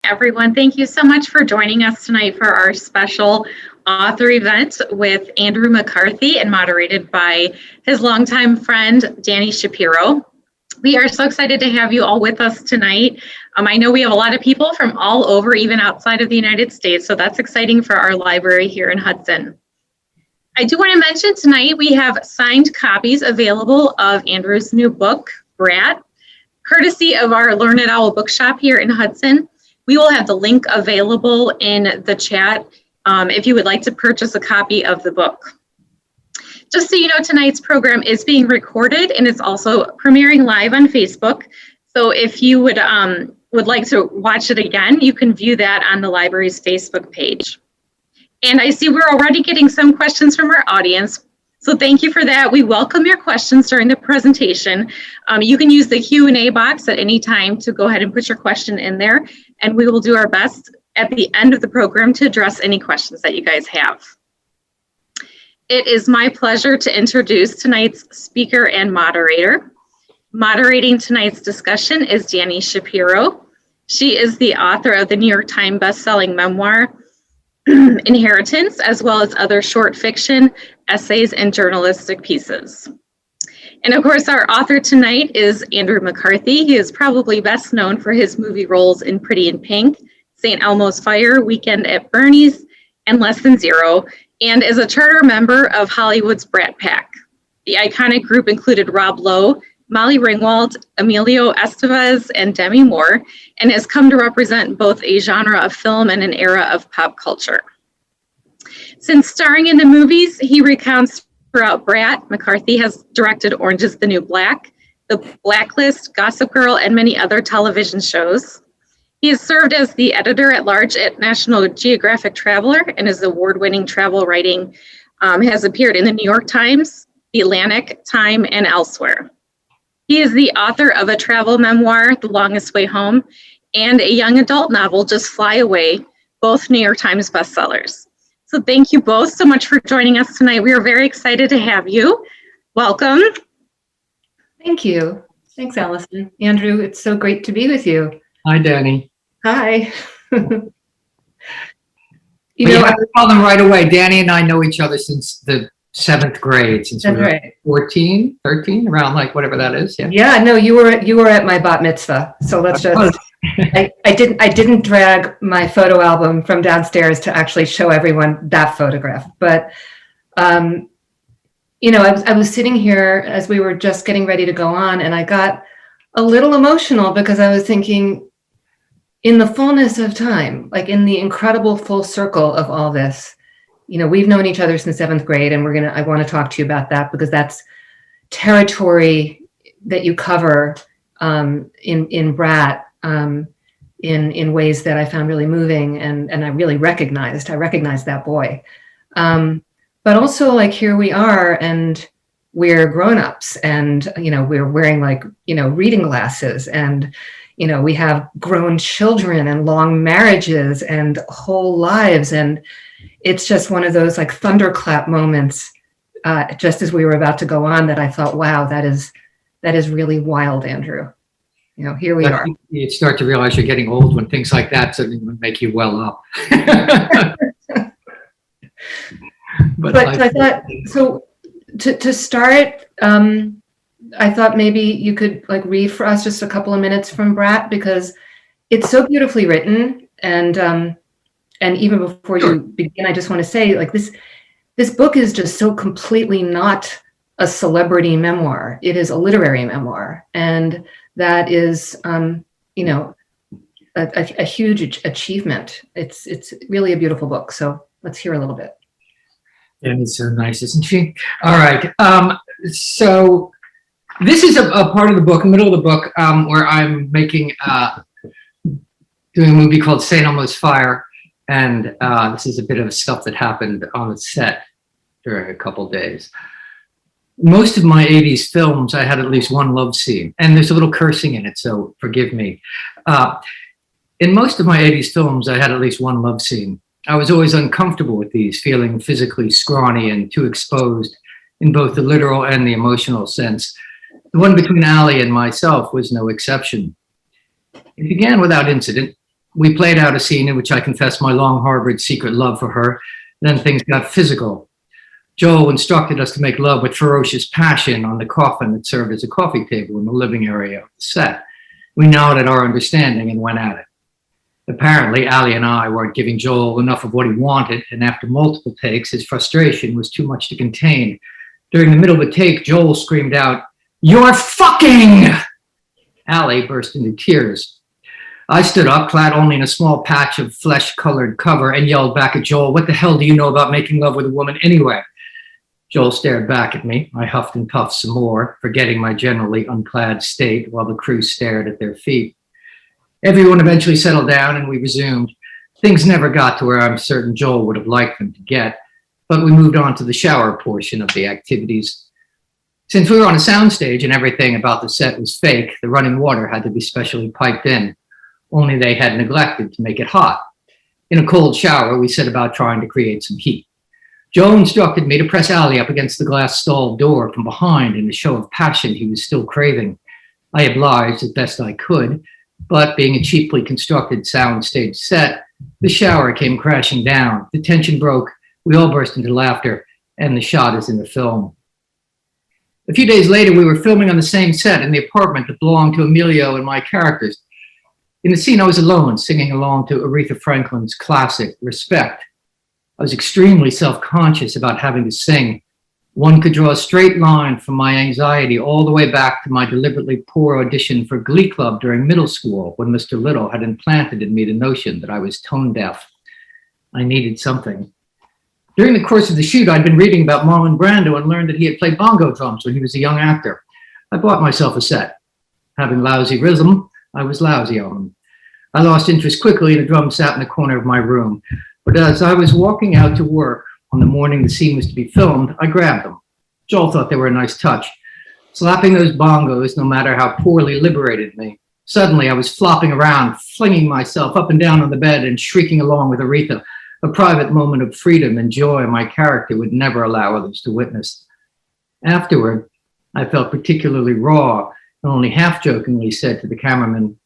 everyone. Thank you so much for joining us tonight for our special author event with Andrew McCarthy and moderated by his longtime friend, Danny Shapiro. We are so excited to have you all with us tonight. I know we have a lot of people from all over, even outside of the United States, so that's exciting for our library here in Hudson. I do want to mention tonight we have signed copies available of Andrew's new book, Brat, courtesy of our Learn It Owl bookshop here in Hudson. We will have the link available in the chat if you would like to purchase a copy of the book. Just so you know, tonight's program is being recorded and it's also premiering live on Facebook. So if you would like to watch it again, you can view that on the library's Facebook page. And I see we're already getting some questions from our audience. So thank you for that. We welcome your questions during the presentation. You can use the Q&A box at any time to go ahead and put your question in there. And we will do our best at the end of the program to address any questions that you guys have. It is my pleasure to introduce tonight's speaker and moderator. Moderating tonight's discussion is Danny Shapiro. She is the author of the New York Times bestselling memoir, Inheritance, as well as other short fiction, essays, and journalistic pieces. And of course, our author tonight is Andrew McCarthy. He is probably best known for his movie roles in Pretty in Pink, St. Elmo's Fire, Weekend at Bernie's, and Less Than Zero, and is a charter member of Hollywood's Brat Pack. The iconic group included Rob Lowe, Molly Ringwald, Emilio Estevez, and Demi Moore, and has come to represent both a genre of film and an era of pop culture. Since starring in the movies, he recounts throughout Brat, McCarthy has directed Orange is the New Black, The Blacklist, Gossip Girl, and many other television shows. He has served as the editor-at-large at National Geographic Traveler, and his award-winning travel writing has appeared in the New York Times, The Atlantic, Time, and elsewhere. He is the author of a travel memoir, The Longest Way Home, and a young adult novel, Just Fly Away, both New York Times bestsellers. So thank you both so much for joining us tonight. We are very excited to have you. Welcome. Thank you. Thanks, Allison. Andrew, it's so great to be with you. Hi, Danny. Hi. You have to call them right away. Danny and I know each other since the 7th grade, since we were 14, 13, around like whatever that is. Yeah, no, you were at my bat mitzvah. So let's just I didn't drag my photo album from downstairs to actually show everyone that photograph. But I was sitting here as we were just getting ready to go on, and I got a little emotional because I was thinking, in the fullness of time, like in the incredible full circle of all this, we've known each other since 7th grade, and I want to talk to you about that because that's territory that you cover in Brat in ways that I found really moving, and I really recognized that boy. But also, like, here we are, and we're grown-ups, and we're wearing reading glasses, and we have grown children and long marriages and whole lives, and it's just one of those like thunderclap moments just as we were about to go on that I thought, wow, that is really wild, Andrew. Here we are. You start to realize you're getting old when things like that suddenly make you well up. But I thought, so to start, I thought maybe you could read for us just a couple of minutes from Brat, because it's so beautifully written, and even before you begin, I just want to say, this book is just so completely not a celebrity memoir. It is a literary memoir, and that is, a huge achievement. It's really a beautiful book. So let's hear a little bit. And it's so nice, isn't she? All right. So this is a part of the book, middle of the book, where I'm doing a movie called St. Elmo's Fire. And this is a bit of stuff that happened on the set during a couple days. Most of my 80s films, I had at least one love scene. And there's a little cursing in it, so forgive me. In most of my 80s films, I had at least one love scene. I was always uncomfortable with these, feeling physically scrawny and too exposed in both the literal and the emotional sense. The one between Allie and myself was no exception. It began without incident. We played out a scene in which I confessed my long harbored secret love for her. Then things got physical. Joel instructed us to make love with ferocious passion on the coffin that served as a coffee table in the living area of the set. We nodded our understanding and went at it. Apparently, Allie and I weren't giving Joel enough of what he wanted, and after multiple takes, his frustration was too much to contain. During the middle of a take, Joel screamed out, "You're fucking!" Allie burst into tears. I stood up, clad only in a small patch of flesh-colored cover, and yelled back at Joel, "What the hell do you know about making love with a woman anyway?" Joel stared back at me. I huffed and puffed some more, forgetting my generally unclad state, while the crew stared at their feet. Everyone eventually settled down and we resumed. Things never got to where I'm certain Joel would have liked them to get, but we moved on to the shower portion of the activities. Since we were on a soundstage and everything about the set was fake, the running water had to be specially piped in, only they had neglected to make it hot. In a cold shower, we set about trying to create some heat. Joe instructed me to press Allie up against the glass stall door from behind in a show of passion he was still craving. I obliged as best I could, but being a cheaply constructed soundstage set, the shower came crashing down. The tension broke, we all burst into laughter, and the shot is in the film. A few days later, we were filming on the same set in the apartment that belonged to Emilio and my characters. In the scene, I was alone, singing along to Aretha Franklin's classic, Respect. I was extremely self-conscious about having to sing. One could draw a straight line from my anxiety all the way back to my deliberately poor audition for Glee Club during middle school, when Mr. Little had implanted in me the notion that I was tone deaf. I needed something. During the course of the shoot, I'd been reading about Marlon Brando and learned that he had played bongo drums when he was a young actor. I bought myself a set. Having lousy rhythm, I was lousy on them. I lost interest quickly and a drum sat in the corner of my room. But as I was walking out to work on the morning the scene was to be filmed, I grabbed them. Joel thought they were a nice touch. Slapping those bongos, no matter how poorly, liberated me. Suddenly, I was flopping around, flinging myself up and down on the bed and shrieking along with Aretha, a private moment of freedom and joy my character would never allow others to witness. Afterward, I felt particularly raw and only half-jokingly said to the cameraman,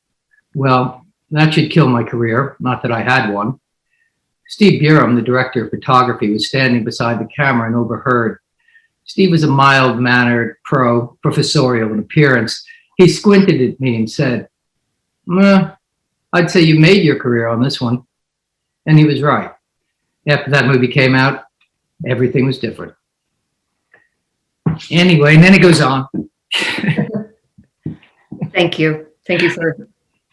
"Well, that should kill my career, not that I had one." Steve Burum, the director of photography, was standing beside the camera and overheard. Steve was a mild-mannered professorial in appearance. He squinted at me and said, "I'd say you made your career on this one." And he was right. After that movie came out, everything was different. Anyway, and then it goes on. Thank you. Thank you for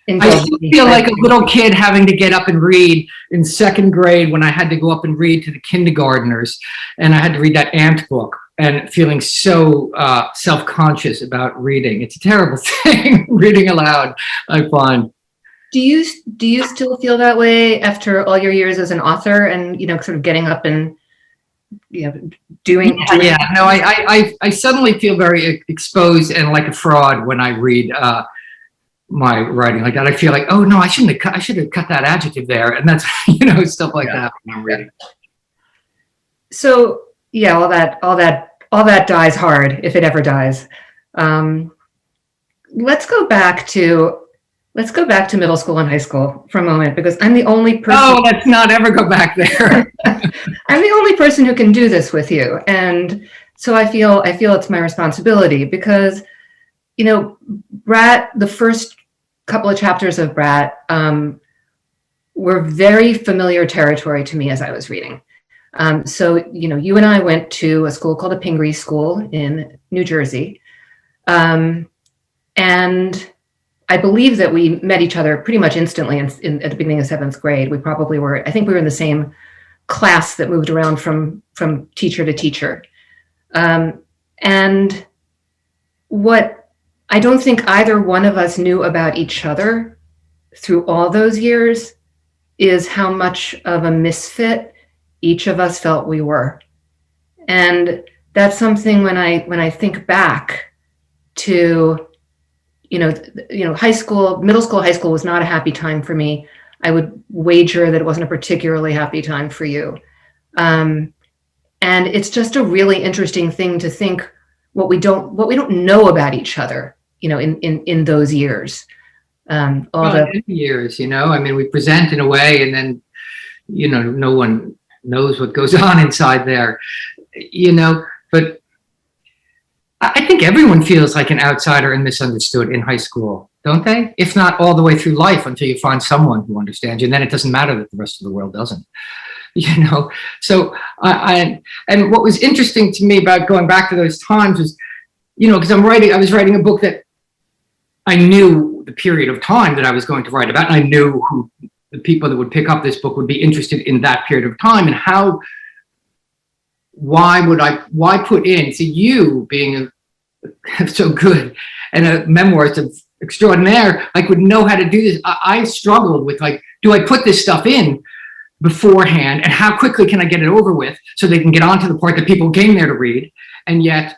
I indulging still me. feel like a little kid having to get up and read in second grade when I had to go up and read to the kindergartners, and I had to read that ant book and feeling so self-conscious about reading. It's a terrible thing, reading aloud, I find. Do you still feel that way after all your years as an author and, sort of getting up and, doing? Yeah, no, I suddenly feel very exposed and like a fraud when I read my writing like that. I feel like, oh no, I should have cut that adjective there, and that's stuff like that when I'm reading. So yeah, all that dies hard if it ever dies. Let's go back to middle school and high school for a moment, because I'm the only person. Oh, let's not ever go back there. I'm the only person who can do this with you, and so I feel it's my responsibility, because Brat, the first couple of chapters of Brat were very familiar territory to me as I was reading. So you and I went to a school called a Pingree School in New Jersey, and I believe that we met each other pretty much instantly at the beginning of seventh grade. We probably were, I think we were in the same class that moved around from teacher to teacher. And what I don't think either one of us knew about each other through all those years is how much of a misfit each of us felt we were. And that's something when I think back to high school, middle school, high school was not a happy time for me. I would wager that it wasn't a particularly happy time for you. And it's just a really interesting thing to think what we don't know about each other, in those years. Years, I mean, we present in a way, and then, no one knows what goes on inside there, but I think everyone feels like an outsider and misunderstood in high school, don't they? If not all the way through life, until you find someone who understands you, and then it doesn't matter that the rest of the world doesn't. So and what was interesting to me about going back to those times was, because I was writing a book that I knew the period of time that I was going to write about, and I knew who the people that would pick up this book would be interested in that period of time, and why put in, so you being so good and a memoirist of extraordinaire, would know how to do this. I struggled with, do I put this stuff in beforehand, and how quickly can I get it over with so they can get on to the part that people came there to read, and yet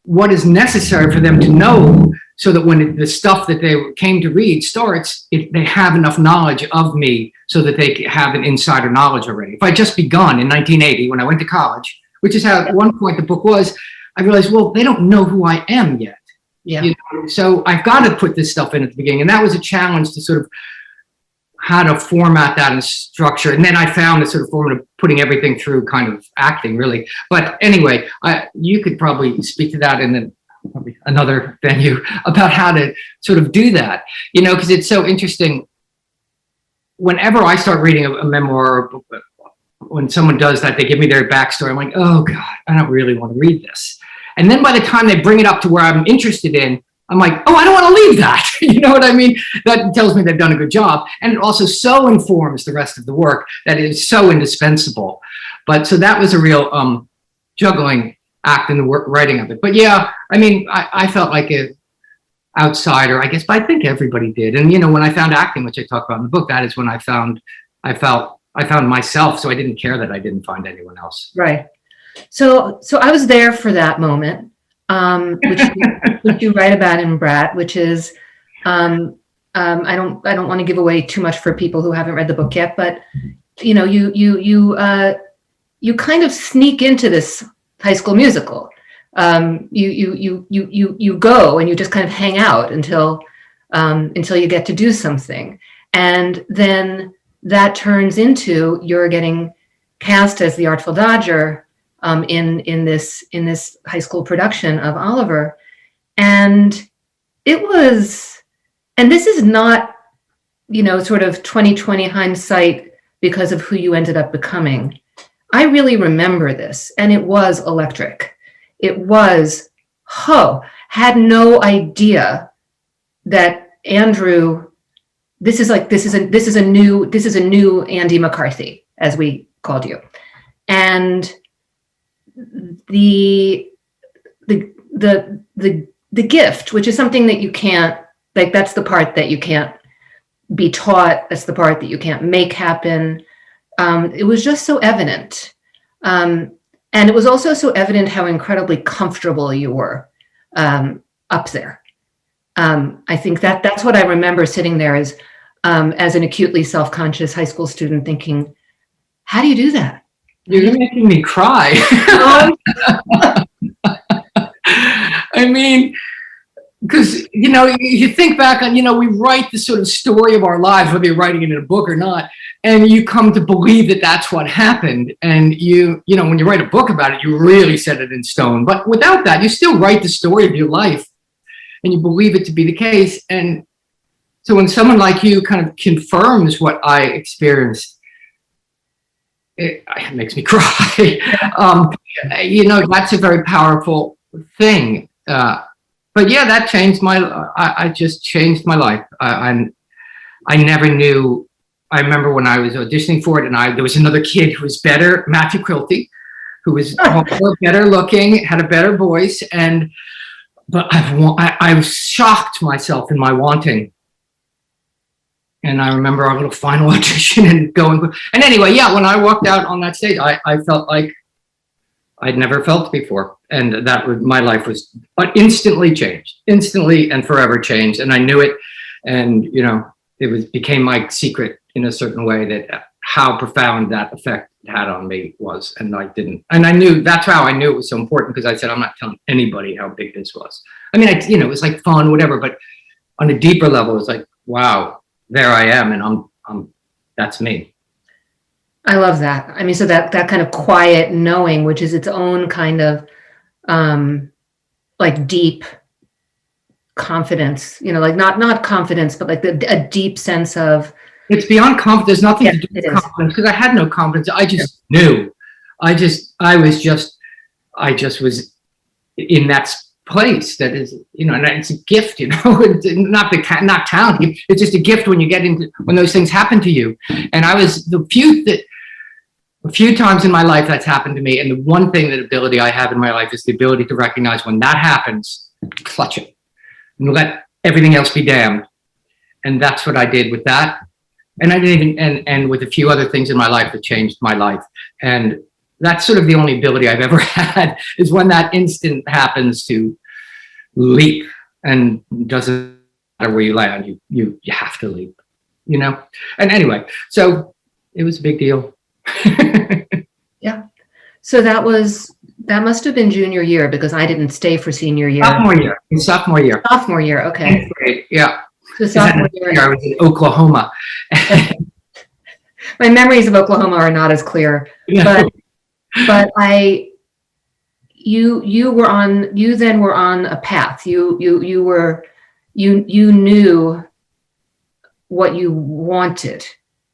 what is necessary for them to know so that when the stuff that they came to read starts, they have enough knowledge of me so that they have an insider knowledge already. If I just begun in 1980 when I went to college, which is how at one point the book was, I realized, well, they don't know who I am yet. Yeah. So I've got to put this stuff in at the beginning, and that was a challenge to sort of how to format that and structure. And then I found the sort of format of putting everything through kind of acting, really. But anyway, you could probably speak to that in probably another venue about how to sort of do that, because it's so interesting. Whenever I start reading a memoir, when someone does that, they give me their backstory. I'm like, oh God, I don't really want to read this. And then by the time they bring it up to where I'm interested in, I'm like, oh, I don't want to leave that. You know what I mean? That tells me they've done a good job. And it also so informs the rest of the work that it is so indispensable. But so that was a real juggling act in the writing of it. But yeah, I mean, I felt like an outsider, I guess, but I think everybody did. And, when I found acting, which I talk about in the book, that is when I found myself. So I didn't care that I didn't find anyone else. Right. So I was there for that moment. Which you write about in Brat, which is, I don't want to give away too much for people who haven't read the book yet, but you kind of sneak into this High School Musical. You go and you just kind of hang out until you get to do something, and then that turns into you're getting cast as the Artful Dodger. In this high school production of Oliver, and this is not, sort of 2020 hindsight because of who you ended up becoming. I really remember this, and it was electric. It was, had no idea that Andrew, this is a new Andy McCarthy, as we called you, and the gift, which is something that you can't, that's the part that you can't be taught. That's the part that you can't make happen. It was just so evident. And it was also so evident how incredibly comfortable you were up there. I think that's what I remember sitting there as an acutely self-conscious high school student thinking, how do you do that? You're making me cry. I mean, because, you think back on, we write the sort of story of our lives, whether you're writing it in a book or not, and you come to believe that that's what happened. And when you write a book about it, you really set it in stone. But without that, you still write the story of your life and you believe it to be the case. And so when someone like you kind of confirms what I experienced, it makes me cry. That's a very powerful thing. But yeah, that changed I just changed my life. I never knew. I remember when I was auditioning for it, and there was another kid who was better, Matthew Quilty, who was better looking, had a better voice, but I was shocked myself in my wanting. And I remember our little final audition and going. And anyway, yeah, when I walked out on that stage, I felt like I'd never felt before. And my life was instantly changed, instantly and forever changed. And I knew it. And, it became my secret in a certain way, that how profound that effect it had on me was. And I didn't. And that's how I knew it was so important, because I said, I'm not telling anybody how big this was. I mean, it was like fun, whatever, but on a deeper level, it's like, wow, there I am, and I'm that's me. I love that. I mean, so that kind of quiet knowing, which is its own kind of like deep confidence, like not confidence, but like a deep sense of. It's beyond confidence. There's nothing Yeah, to do with it is. confidence, because I had no confidence. I just knew. I just was in that place that is, and it's a gift, it's not talent. It's just a gift when those things happen to you. And I was a few times in my life that's happened to me. And the one thing, that ability I have in my life, is the ability to recognize when that happens, clutch it and let everything else be damned. And that's what I did with that. And I didn't even, and with a few other things in my life that changed my life. And that's sort of the only ability I've ever had, is when that instant happens, to leap. And it doesn't matter where you land, you have to leap, And anyway, so it was a big deal. Yeah. So that must have been junior year, because I didn't stay for senior year. Sophomore year. Sophomore year. Okay. Yeah. So sophomore year. I was in Oklahoma. My memories of Oklahoma are not as clear, Yeah. but you then were on a path. You knew what you wanted.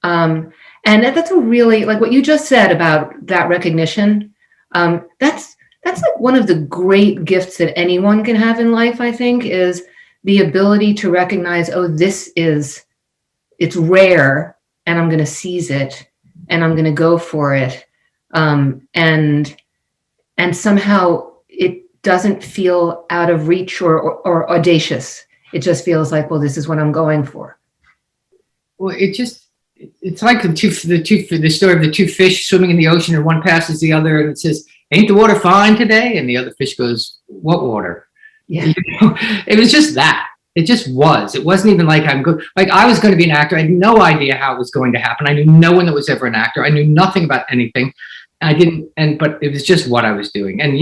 And that's a really, like what you just said about that recognition. That's like one of the great gifts that anyone can have in life, I think, is the ability to recognize, it's rare, and I'm going to seize it, and I'm going to go for it. And somehow it doesn't feel out of reach or audacious. It just feels like, well, this is what I'm going for. Well, it's like the story of the two fish swimming in the ocean, and one passes the other, and it says, "Ain't the water fine today?" And the other fish goes, "What water?" Yeah. It was just that. It just was. It wasn't even like I'm good. Like I was going to be an actor. I had no idea how it was going to happen. I knew no one that was ever an actor. I knew nothing about anything. But it was just what I was doing. And,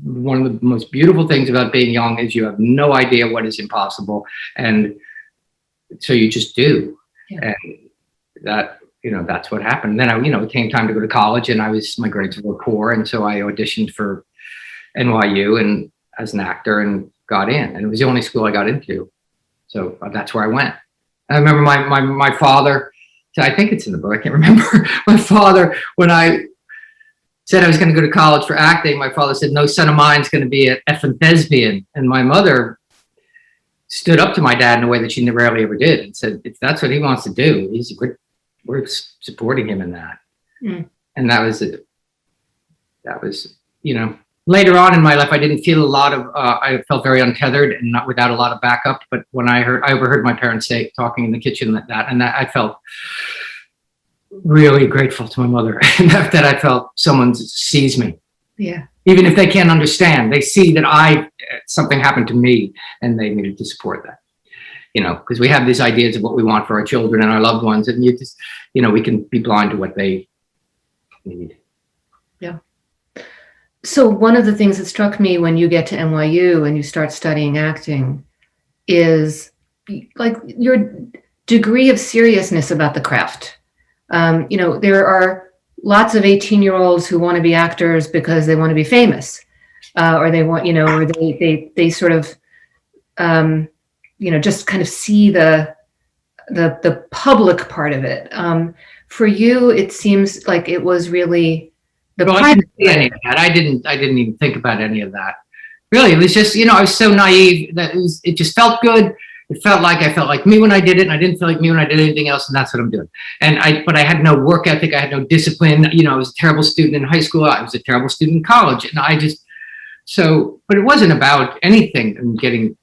one of the most beautiful things about being young is you have no idea what is impossible. And so you just do. Yeah. And that's what happened. Then it came time to go to college, and my grades were poor. And so I auditioned for NYU and as an actor, and got in, and it was the only school I got into. So that's where I went. I remember my father, I think it's in the book, I can't remember. My father, when I said I was going to go to college for acting, my father said, "No son of mine's going to be an effing thespian." And my mother stood up to my dad in a way that she rarely ever did, and said, "If that's what he wants to do, we're supporting him in that." Mm. And that was it. That was, later on in my life, I didn't feel a lot of, I felt very untethered and not without a lot of backup. But when I overheard my parents talking in the kitchen and I felt really grateful to my mother that I felt someone sees me. Yeah. Even if they can't understand, they see that something happened to me, and they needed to support that. Because we have these ideas of what we want for our children and our loved ones, and we can be blind to what they need. Yeah. So one of the things that struck me when you get to NYU and you start studying acting is like your degree of seriousness about the craft. There are lots of 18-year-olds who want to be actors because they want to be famous, or they want, or they sort of, just kind of see the public part of it. For you, it seems like it was really I didn't see any of that. I didn't even think about any of that. Really, it was just, I was so naive that it just felt good. It felt like I felt like me when I did it, and I didn't feel like me when I did anything else, and that's what I'm doing. But I had no work ethic. I had no discipline. I was a terrible student in high school. I was a terrible student in college, and but it wasn't about anything and getting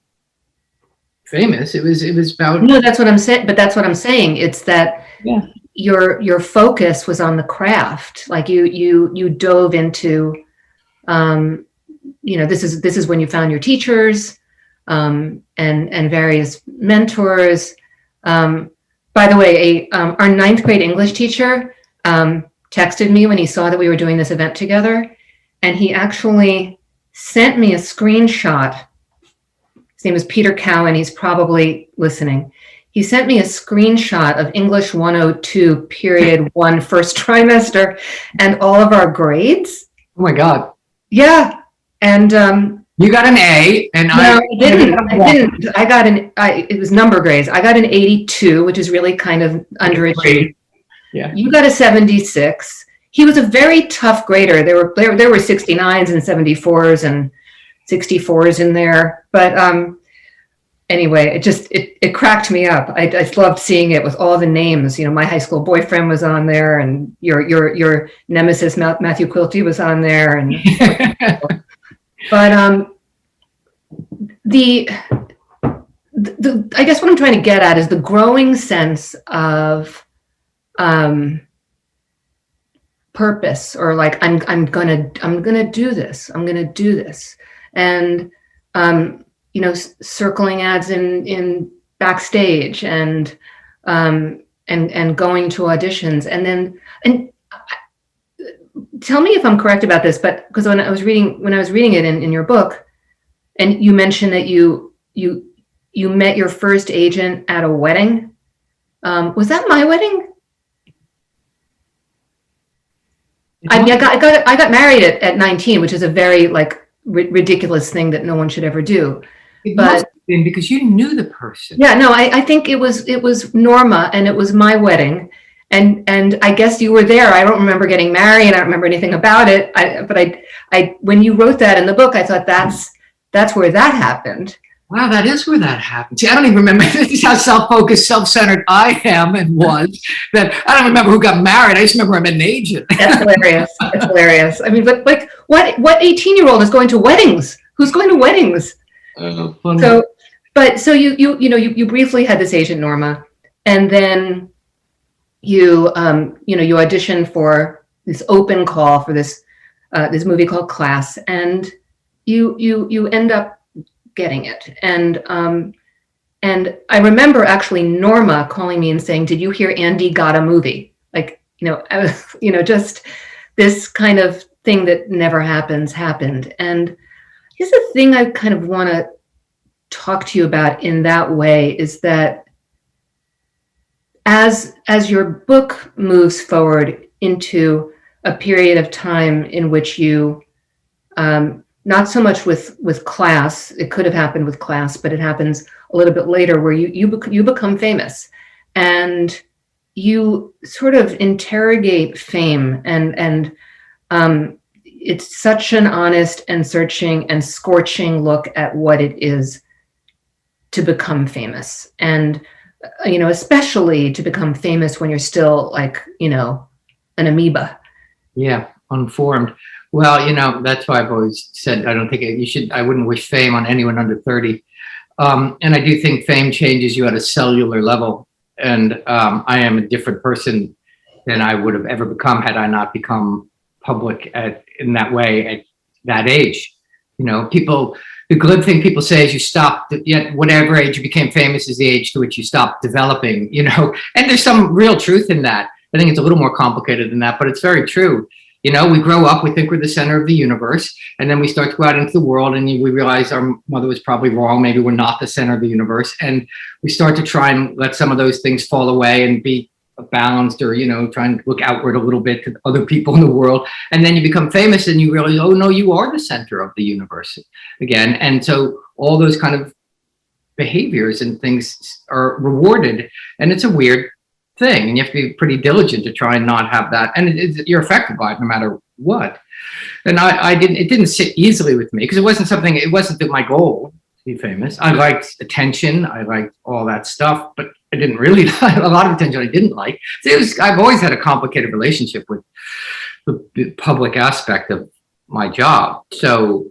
famous. It was about. No, that's what I'm saying. But that's what I'm saying. It's that. Yeah. Your focus was on the craft. Like you dove into, this is when you found your teachers, and various mentors. By the way, our 9th grade English teacher texted me when he saw that we were doing this event together, and he actually sent me a screenshot His name is Peter Cowan. He's probably listening. He sent me a screenshot of English 102, period 1, first trimester, and all of our grades. Oh my God. Yeah. And you got an A, and no, I didn't. It was number grades. I got an 82, which is really kind of underachieved. Yeah. You got a 76. He was a very tough grader. There were 69s and 74s and 64s in there. But anyway, it cracked me up. I loved seeing it with all the names. My high school boyfriend was on there, and your nemesis Matthew Quilty was on there, and but the I guess what I'm trying to get at is the growing sense of purpose, or like I'm gonna do this. I'm gonna do this, and circling ads in backstage, and going to auditions, and tell me if I'm correct about this, but because when I was reading it in your book, and you mentioned that you met your first agent at a wedding. Was that my wedding? I got married at 19, which is a very ridiculous thing that no one should ever do. It must have been because you knew the person. Yeah, no, I think it was Norma, and it was my wedding, and I guess you were there. I don't remember getting married. I don't remember anything about it. But when you wrote that in the book, I thought that's where that happened. Wow, that is where that happened. See, I don't even remember. This is how self-focused, self-centered I am and was. That I don't remember who got married. I just remember I met an agent. That's hilarious. That's hilarious. I mean, but what 18-year-old is going to weddings? Who's going to weddings? Funny. So you briefly had this agent, Norma, and then you auditioned for this open call for this movie called Class, and you end up getting it. And I remember actually Norma calling me and saying, "Did you hear Andy got a movie?" I was, just this kind of thing that never happened. And I guess the thing I kind of want to talk to you about in that way is that as your book moves forward into a period of time in which you not so much with Class, it could have happened with Class, but it happens a little bit later, where you become famous, and you sort of interrogate fame, and it's such an honest and searching and scorching look at what it is to become famous, and especially to become famous when you're still an amoeba. Yeah, unformed. Well, that's why I've always said I don't think I wouldn't wish fame on anyone under 30. And I do think fame changes you at a cellular level. And I am a different person than I would have ever become had I not become public in that way at that age. The glib thing people say is you stopped at whatever age you became famous is the age to which you stopped developing, and there's some real truth in that. I think it's a little more complicated than that, but it's very true. We grow up, we think we're the center of the universe, and then we start to go out into the world, and we realize our mother was probably wrong. Maybe we're not the center of the universe, and we start to try and let some of those things fall away and be balanced, or try and look outward a little bit to other people in the world, and then you become famous, and you realize, oh no, you are the center of the universe again, and so all those kind of behaviors and things are rewarded, and it's a weird thing, and you have to be pretty diligent to try and not have that, and you're affected by it no matter what. And it didn't sit easily with me, because it wasn't my goal to be famous. I liked attention, I liked all that stuff, but I didn't really like a lot of attention I didn't like. I've always had a complicated relationship with the public aspect of my job. So,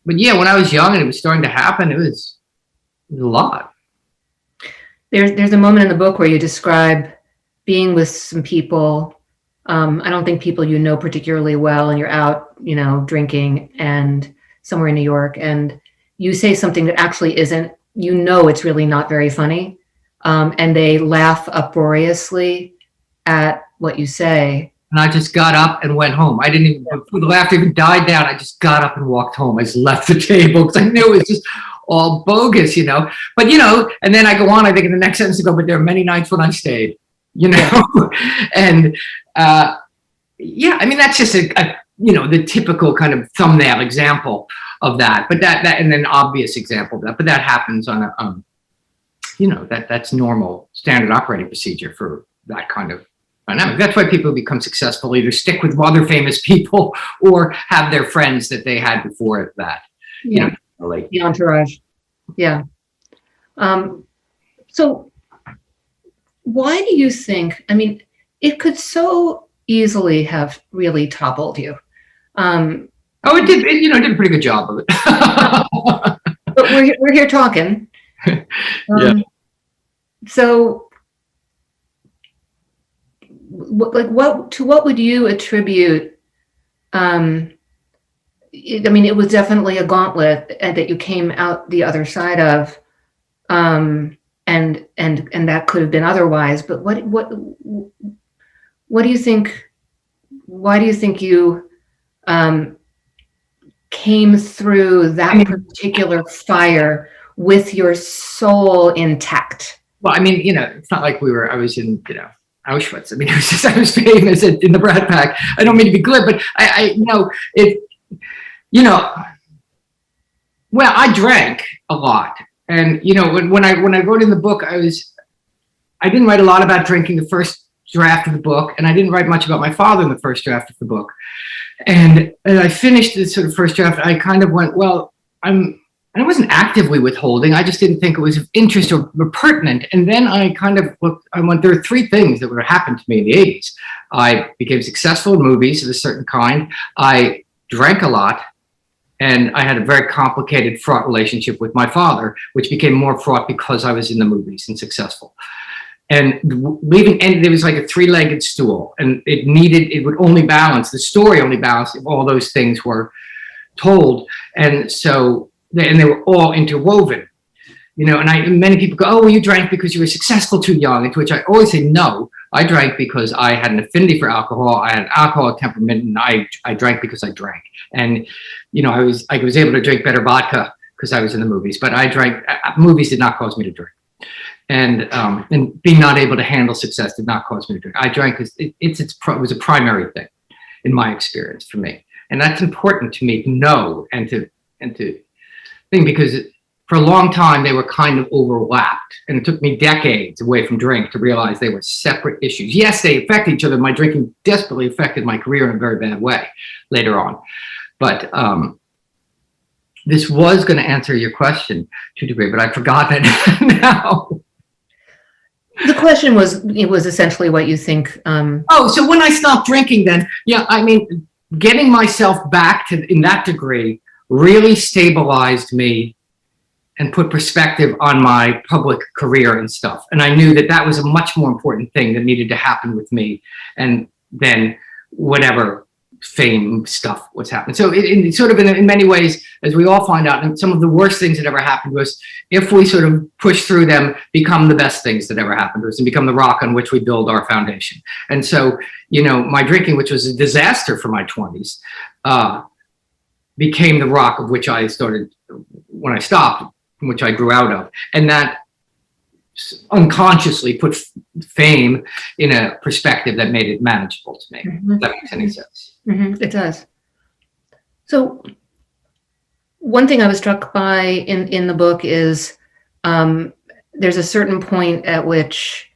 but yeah, when I was young and it was starting to happen, it was a lot. There's a moment in the book where you describe being with some people. I don't think people particularly well, and you're out, drinking and somewhere in New York, and you say something that actually isn't, it's really not very funny. And they laugh uproariously at what you say. And I just got up and went home. I didn't even, before the laughter even died down, I just got up and walked home. I just left the table because I knew it was just all bogus, but and then I go on, I think in the next sentence I go, but there are many nights when I stayed, and I mean, that's just the typical kind of thumbnail example of that, but that and an obvious example of that, but that happens on a that's normal standard operating procedure for that kind of dynamic. That's why people become successful, either stick with other famous people or have their friends that they had before that. Like the entourage. Yeah. So why do you think, I mean, it could so easily have really toppled you. It did. It did a pretty good job of it. But we're here talking. Yeah. So, what would you attribute? I mean, it was definitely a gauntlet that you came out the other side of, and that could have been otherwise. But what do you think? Why do you think you came through that particular fire with your soul intact? Well, I mean, it's not like I was in, Auschwitz. I mean, I was famous in the Brat pack. I don't mean to be glib, but well, I drank a lot. And, when I wrote in the book, I didn't write a lot about drinking the first draft of the book, and I didn't write much about my father in the first draft of the book. And as I finished this sort of first draft, I kind of went, well, I wasn't actively withholding. I just didn't think it was of interest or pertinent. And then I kind of looked, there are three things that would have happened to me in the 80s. I became successful in movies of a certain kind. I drank a lot. And I had a very complicated, fraught relationship with my father, which became more fraught because I was in the movies and successful. And there was like a three-legged stool, and it would only balance, the story only balanced if all those things were told. And so, they were all interwoven, and many people go, oh, well, you drank because you were successful too young, and to which I always say, no, I drank because I had an affinity for alcohol. I had an alcoholic temperament, and I drank because I drank. And, I was able to drink better vodka because I was in the movies, but I drank, movies did not cause me to drink. And being not able to handle success did not cause me to drink. I drank because it was a primary thing in my experience for me. And that's important to me to know and to think, because for a long time they were kind of overlapped, and it took me decades away from drink to realize they were separate issues. Yes, they affected each other. My drinking desperately affected my career in a very bad way later on. But this was going to answer your question to a degree, but I forgot it now. The question was essentially what you think. So when I stopped drinking, then, I mean, getting myself back in that degree really stabilized me and put perspective on my public career and stuff. And I knew that was a much more important thing that needed to happen with me, and then whatever fame stuff was happening. So in many ways, as we all find out, and some of the worst things that ever happened to us, if we sort of push through them, become the best things that ever happened to us and become the rock on which we build our foundation. And so, my drinking, which was a disaster for my 20s, became the rock of which I started when I stopped, which I grew out of. And that unconsciously put fame in a perspective that made it manageable to me. Mm-hmm. If that makes any sense. Mm-hmm. It does. So one thing I was struck by in the book is there's a certain point at which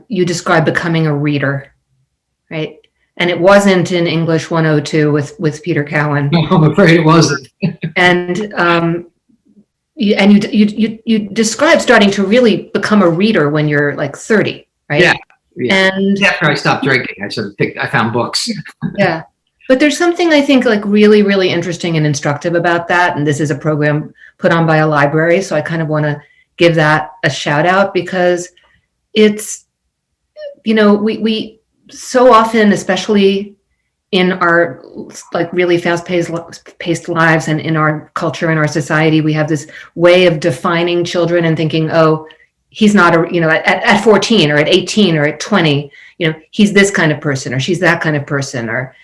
you describe becoming a reader, right? And it wasn't in English 102 with Peter Cowan. No, I'm afraid it wasn't. And you describe starting to really become a reader when you're like 30, right? Yeah. And after I stopped drinking, I found books. Yeah. But there's something I think like really, really interesting and instructive about that. And this is a program put on by a library. So I kind of want to give that a shout out, because it's, we so often, especially in our like really fast-paced lives and in our culture and our society, we have this way of defining children and thinking, oh, he's not at 14 or at 18 or at 20, he's this kind of person, or she's that kind of person, or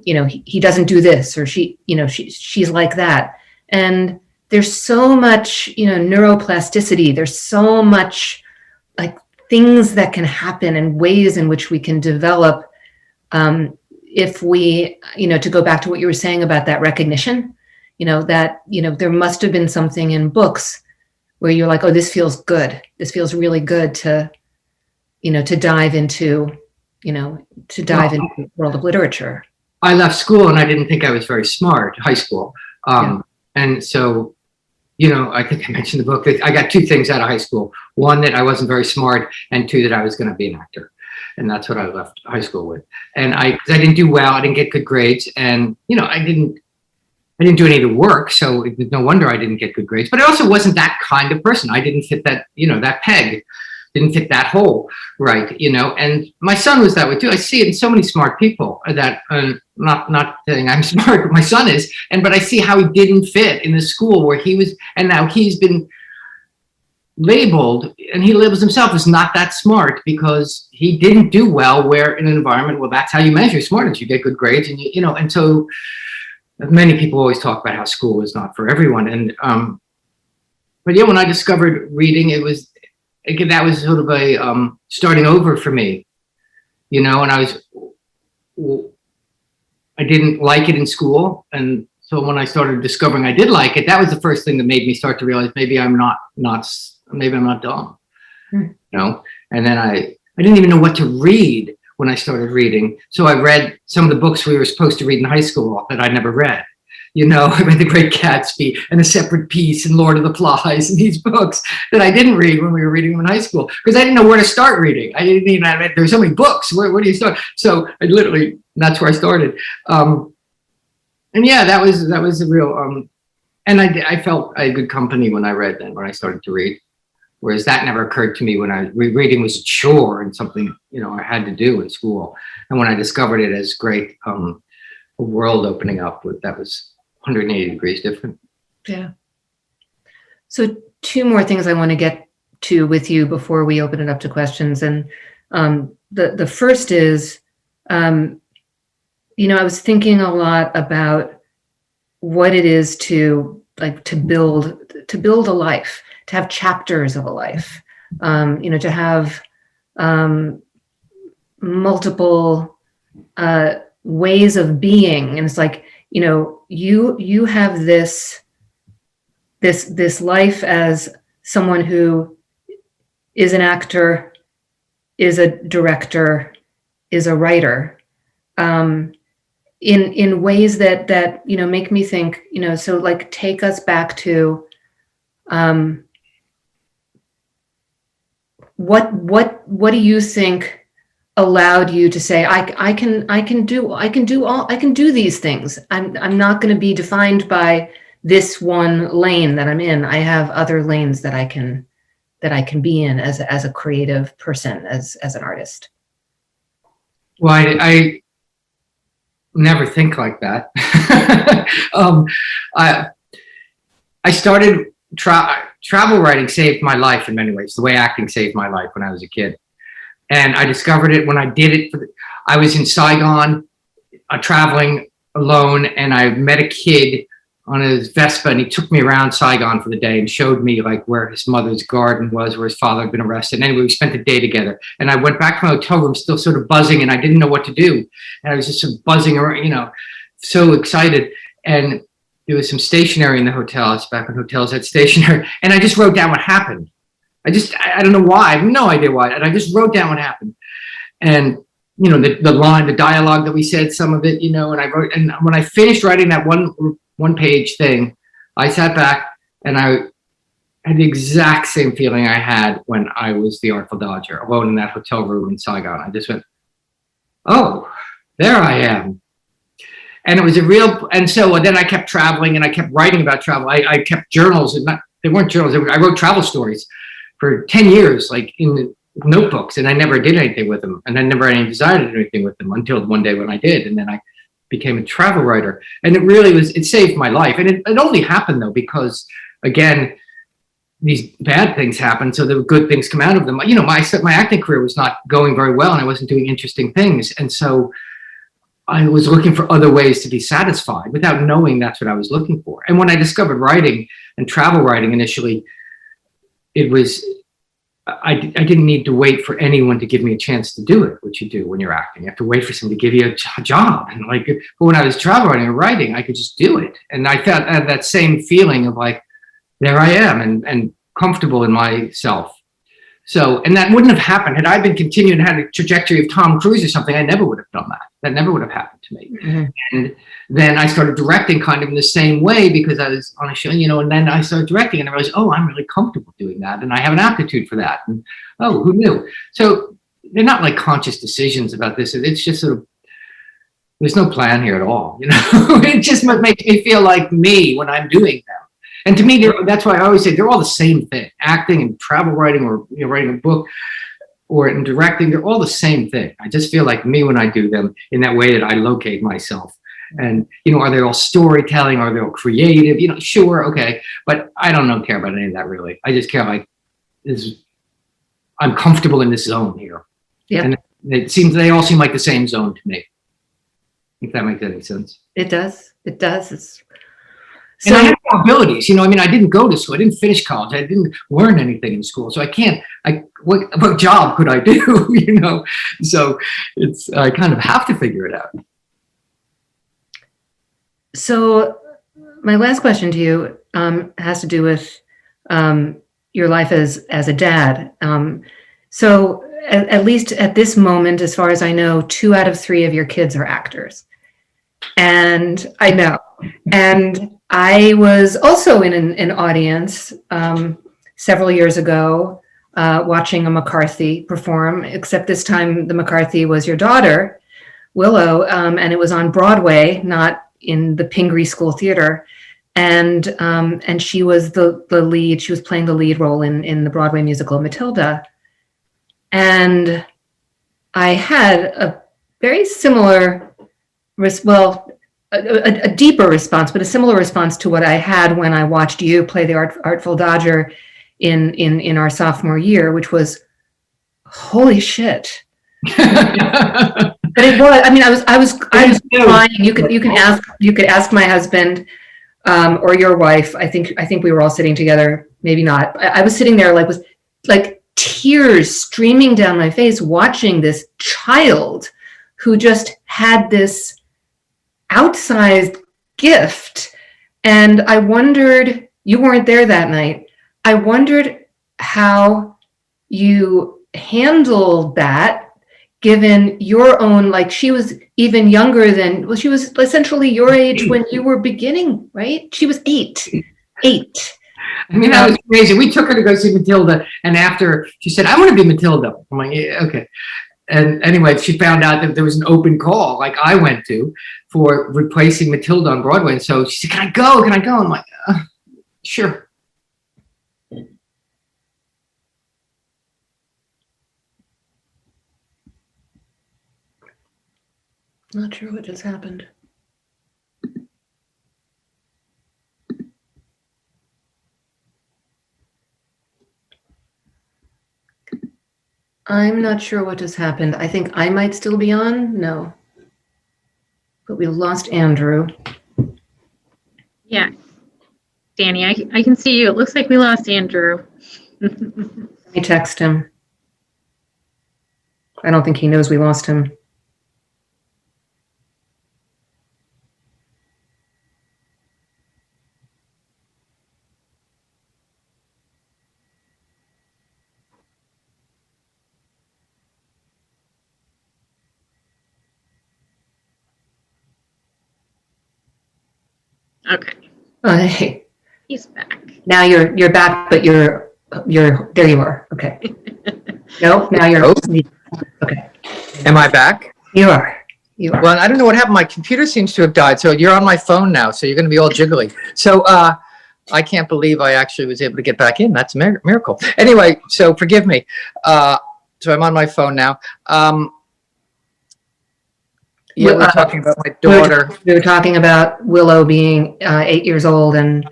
he doesn't do this, or she's like that. And there's so much, neuroplasticity. There's so much like things that can happen and ways in which we can develop. If we, to go back to what you were saying about that recognition, that, there must have been something in books where you're like, oh, this feels good. This feels really good to dive into, into the world of literature. I left school and I didn't think I was very smart, high school. And so, I think I mentioned in the book that I got 2 things out of high school. One, that I wasn't very smart, and 2, that I was going to be an actor. And that's what I left high school with. And because I didn't do well, I didn't get good grades, and I didn't do any of the work, so it's no wonder I didn't get good grades. But I also wasn't that kind of person. I didn't fit that, that peg, didn't fit that hole, right? And my son was that way too. I see it in so many smart people that, not saying I'm smart, but my son is, but I see how he didn't fit in the school where he was, and now he's been labeled, and he labels himself as not that smart because he didn't do well where in an environment, well, that's how you measure smartness. You get good grades, and and so many people always talk about how school is not for everyone. And, but yeah, when I discovered reading, that was sort of a starting over for me, and I didn't like it in school. And so when I started discovering I did like it, that was the first thing that made me start to realize maybe I'm not dumb, And then I didn't even know what to read when I started reading. So I read some of the books we were supposed to read in high school that I never read. I read The Great Gatsby and A Separate Peace and Lord of the Flies and these books that I didn't read when we were reading them in high school because I didn't know where to start reading. I didn't even have it. There's so many books. Where do you start? So that's where I started. And yeah, that was a real, and I felt I had good company when I read then, when I started to read. Whereas that never occurred to me when reading was a chore and something, I had to do in school. And when I discovered it as great, a world opening up that was 180 degrees different. Yeah. So 2 more things I want to get to with you before we open it up to questions. And the first is, I was thinking a lot about what it is to build a life, to have chapters of a life, to have multiple ways of being. And it's like, you have this life as someone who is an actor, is a director, is a writer, in ways that make me think, so like take us back to what do you think allowed you to say I can do these things. I'm not going to be defined by this one lane that I'm in. I have other lanes that I can be in as a creative person, as an artist. Well, I never think like that. I started travel writing saved my life in many ways, the way acting saved my life when I was a kid. And I discovered it when I did it. I was in Saigon traveling alone, and I met a kid on his Vespa, and he took me around Saigon for the day and showed me like where his mother's garden was, where his father had been arrested. And anyway, we spent the day together, and I went back to my hotel room still sort of buzzing, and I didn't know what to do. And I was just sort of buzzing around, so excited. And there was some stationery in the hotel. It's back when hotels had stationery. And I just wrote down what happened. I don't know why. I have no idea why. And I just wrote down what happened. And, the line, the dialogue that we said, some of it, and I wrote, and when I finished writing that one page thing, I sat back and I had the exact same feeling I had when I was the Artful Dodger alone in that hotel room in Saigon. I just went, oh, there I am. And it was and so then I kept traveling and I kept writing about travel. I kept journals, and they weren't journals. I wrote travel stories for 10 years, like in notebooks, and I never did anything with them. And I never had any desire to do anything with them until one day when I did. And then I became a travel writer. And it saved my life. And it only happened though, because again, these bad things happen, so the good things come out of them. My acting career was not going very well, and I wasn't doing interesting things. And so I was looking for other ways to be satisfied without knowing that's what I was looking for. And when I discovered writing and travel writing initially, it was, I didn't need to wait for anyone to give me a chance to do it, which you do when you're acting. You have to wait for someone to give you a job. And like, but when I was travel writing or writing, I could just do it. And I felt that same feeling of like, there I am and comfortable in myself. So, and that wouldn't have happened had I been continuing and had a trajectory of Tom Cruise or something. I never would have done that. That never would have happened to me. Mm-hmm. And then I started directing kind of in the same way because I was on a show, you know, and then I started directing and I realized, oh, I'm really comfortable doing that. And I have an aptitude for that. And oh, who knew? So they're not like conscious decisions about this. It's just sort of, there's no plan here at all. You know, it just makes me feel like me when I'm doing them. And to me, that's why I always say they're all the same thing. Acting and travel writing, or you know, writing a book, or in directing, they're all the same thing. I just feel like me when I do them in that way that I locate myself. And, you know, are they all storytelling? Are they all creative? You know, sure, okay. But I don't care about any of that really. I just care like, I'm comfortable in this zone here. Yeah. And it seems they all seem like the same zone to me. If that makes any sense. It does. It does. And I have no abilities, you know, I mean, I didn't go to school. I didn't finish college. I didn't learn anything in school. So what job could I do, you know? So I kind of have to figure it out. So my last question to you has to do with your life as a dad. So at least at this moment, as far as I know, 2 out of 3 of your kids are actors. And I know. And I was also in an audience several years ago watching a McCarthy perform, except this time the McCarthy was your daughter, Willow, and it was on Broadway, not in the Pingree School Theater. And she was the lead, she was playing the lead role in the Broadway musical Matilda. And I had a very similar, a deeper response, but a similar response to what I had when I watched you play the Artful Dodger in our sophomore year, which was, holy shit. But it was, I mean, I was crying. You could ask my husband or your wife. I think we were all sitting together, maybe not. I was sitting there with tears streaming down my face, watching this child who just had this outsized gift. And I wondered, you weren't there that night. I wondered how you handled that, given your own, she was even younger than, she was essentially your age when you were beginning, right? She was 8. I mean, that was crazy. We took her to go see Matilda, and after she said, I want to be Matilda. I'm like, yeah, okay. And anyway, she found out that there was an open call, like I went to, for replacing Matilda on Broadway. And so she said, can I go? I'm like, sure. Not sure what just happened. I'm not sure what just happened. I think I might still be on. No. But we lost Andrew. Yeah. Danny, I can see you. It looks like we lost Andrew. Let me text him. I don't think he knows we lost him. Okay. Oh, hey. He's back. Now you're back, but you're there you are. Okay. No, now you're okay. Am I back? You are. Well, I don't know what happened. My computer seems to have died. So you're on my phone now. So you're going to be all jiggly. So I can't believe I actually was able to get back in. That's a miracle. Anyway, so forgive me. So I'm on my phone now. Yeah, we're talking about my daughter. We were talking about Willow being 8 years old and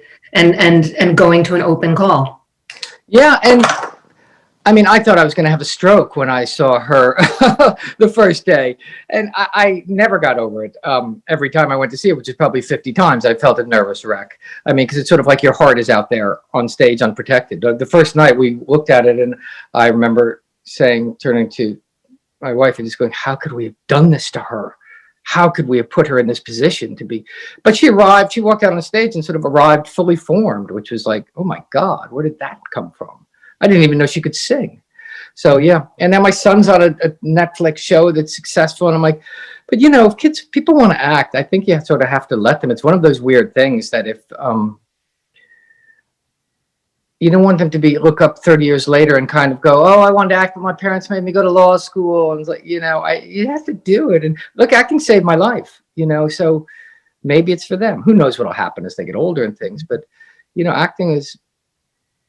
going to an open call. Yeah, and I mean, I thought I was going to have a stroke when I saw her the first day. And I never got over it. Every time I went to see it, which is probably 50 times, I felt a nervous wreck. I mean, because it's sort of like your heart is out there on stage unprotected. The first night we looked at it, and I remember turning to my wife and just going, how could we have done this to her? How could we have put her in this position to be? But she walked out on the stage and sort of arrived fully formed, which was like, oh my God, where did that come from? I didn't even know she could sing. So yeah. And now my son's on a Netflix show that's successful. And I'm like, but you know, if people want to act, I think you sort of have to let them. It's one of those weird things that if, you don't want them to look up 30 years later and kind of go, oh, I wanted to act, but my parents made me go to law school. And it's like, you know, you have to do it. And look, acting saved my life, you know, so maybe it's for them. Who knows what'll happen as they get older and things. But, you know, acting it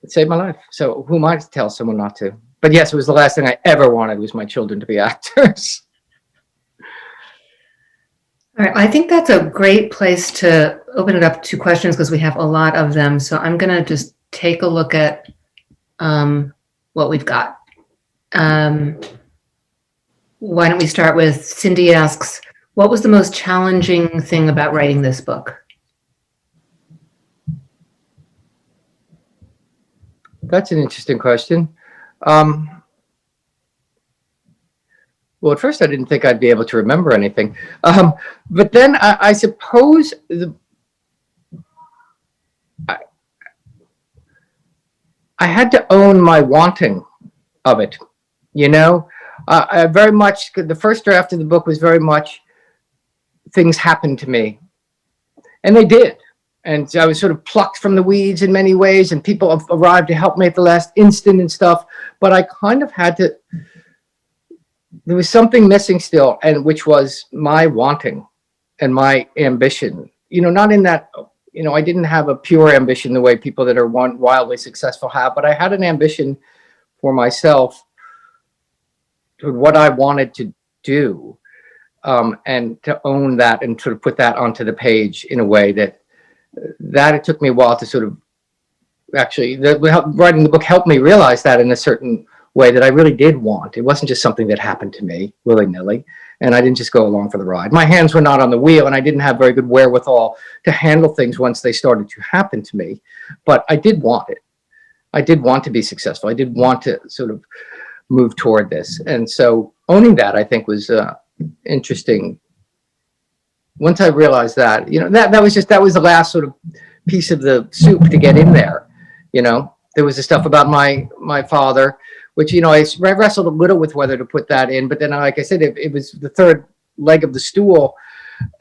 saved my life. So who am I to tell someone not to? But yes, it was the last thing I ever wanted was my children to be actors. All right, I think that's a great place to open it up to questions because we have a lot of them. So I'm going to just take a look at what we've got. Why don't we start with Cindy asks, what was the most challenging thing about writing this book? That's an interesting question. Well, at first I didn't think I'd be able to remember anything. But then I suppose I had to own my wanting of it, you know. I very much, the first draft of the book was very much things happened to me, and they did. And I was sort of plucked from the weeds in many ways, and people arrived to help me at the last instant and stuff. But I kind of had to, there was something missing still, and which was my wanting and my ambition. You know, not in that, you know, I didn't have a pure ambition the way people that are wildly successful have, but I had an ambition for myself to what I wanted to do, and to own that and sort of put that onto the page in a way that it took me a while to sort of actually, writing the book helped me realize that in a certain way that I really did want. It wasn't just something that happened to me willy-nilly, and I didn't just go along for the ride. My hands were not on the wheel, and I didn't have very good wherewithal to handle things once they started to happen to me, but I did want it. I did want to be successful. I did want to sort of move toward this, and so owning that, I think, was interesting. Once I realized that, you know, that was the last sort of piece of the soup to get in there. You know, there was the stuff about my father, which, you know, I wrestled a little with whether to put that in, but then, like I said, it was the third leg of the stool.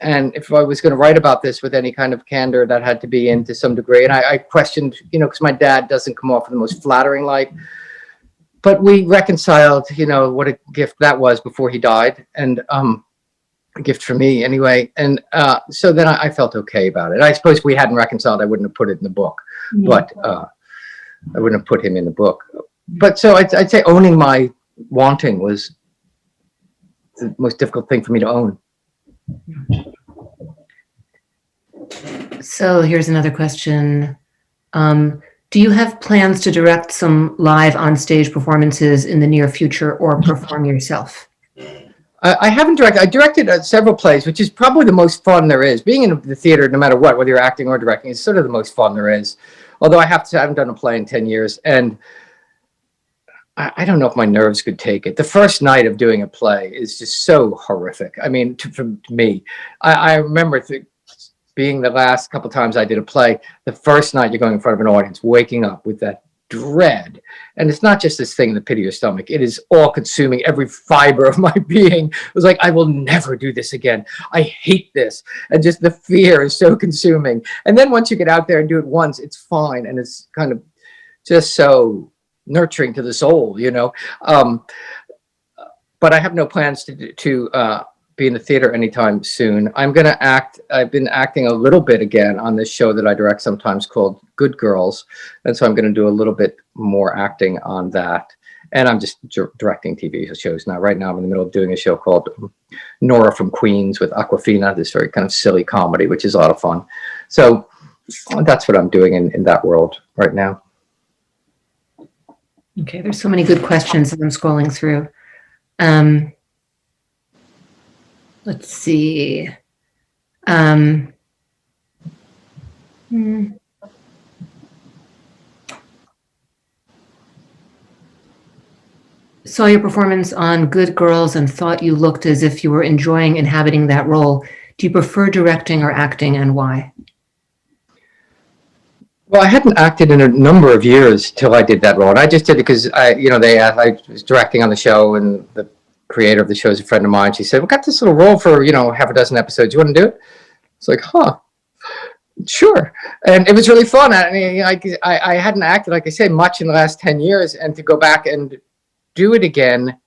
And if I was going to write about this with any kind of candor, that had to be in to some degree. And I questioned, you know, because my dad doesn't come off in the most flattering light, but we reconciled, you know, what a gift that was before he died. And, a gift for me anyway. And so then I felt okay about it. I suppose if we hadn't reconciled, I wouldn't have put it in the book, but I wouldn't have put him in the book. But so I'd say owning my wanting was the most difficult thing for me to own. So here's another question. Do you have plans to direct some live on stage performances in the near future or perform yourself? I haven't directed. I directed several plays, which is probably the most fun there is. Being in the theater, no matter what, whether you're acting or directing, is sort of the most fun there is. Although I haven't done a play in 10 years, and I don't know if my nerves could take it. The first night of doing a play is just so horrific. I mean, for me, I remember being the last couple times I did a play, the first night you're going in front of an audience, waking up with that dread. And it's not just this thing in the pit of your stomach. It is all consuming every fiber of my being. It was like, I will never do this again. I hate this. And just the fear is so consuming. And then once you get out there and do it once, it's fine. And it's kind of just so nurturing to the soul, you know. But I have no plans to be in the theater anytime soon. I'm going to act. I've been acting a little bit again on this show that I direct sometimes called Good Girls. And so I'm going to do a little bit more acting on that. And I'm just directing TV shows now. Right now I'm in the middle of doing a show called Nora from Queens with Aquafina, this very kind of silly comedy, which is a lot of fun. So that's what I'm doing in that world right now. Okay, there's so many good questions that I'm scrolling through. Let's see. Saw your performance on Good Girls and thought you looked as if you were enjoying inhabiting that role. Do you prefer directing or acting, and why? Well, I hadn't acted in a number of years till I did that role, and I just did it because I was directing on the show, and the creator of the show is a friend of mine. She said, "We got this little role for half a dozen episodes. You want to do it?" It's like, huh, sure, and it was really fun. I mean, I hadn't acted, like I say, much in the last 10 years, and to go back and do it again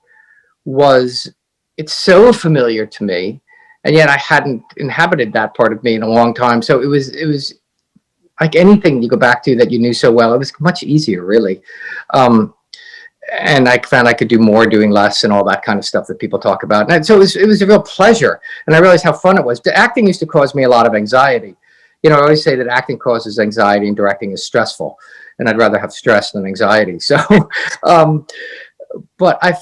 it's so familiar to me, and yet I hadn't inhabited that part of me in a long time. So it was like anything you go back to that you knew so well, it was much easier, really. And I found I could do more doing less and all that kind of stuff that people talk about. And so it was a real pleasure. And I realized how fun it was. The acting used to cause me a lot of anxiety. I always say that acting causes anxiety and directing is stressful. And I'd rather have stress than anxiety. So, but I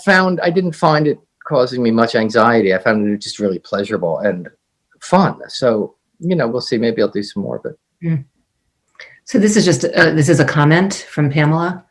didn't find it causing me much anxiety. I found it just really pleasurable and fun. So, we'll see. Maybe I'll do some more of it. Mm. So this is a comment from Pamela.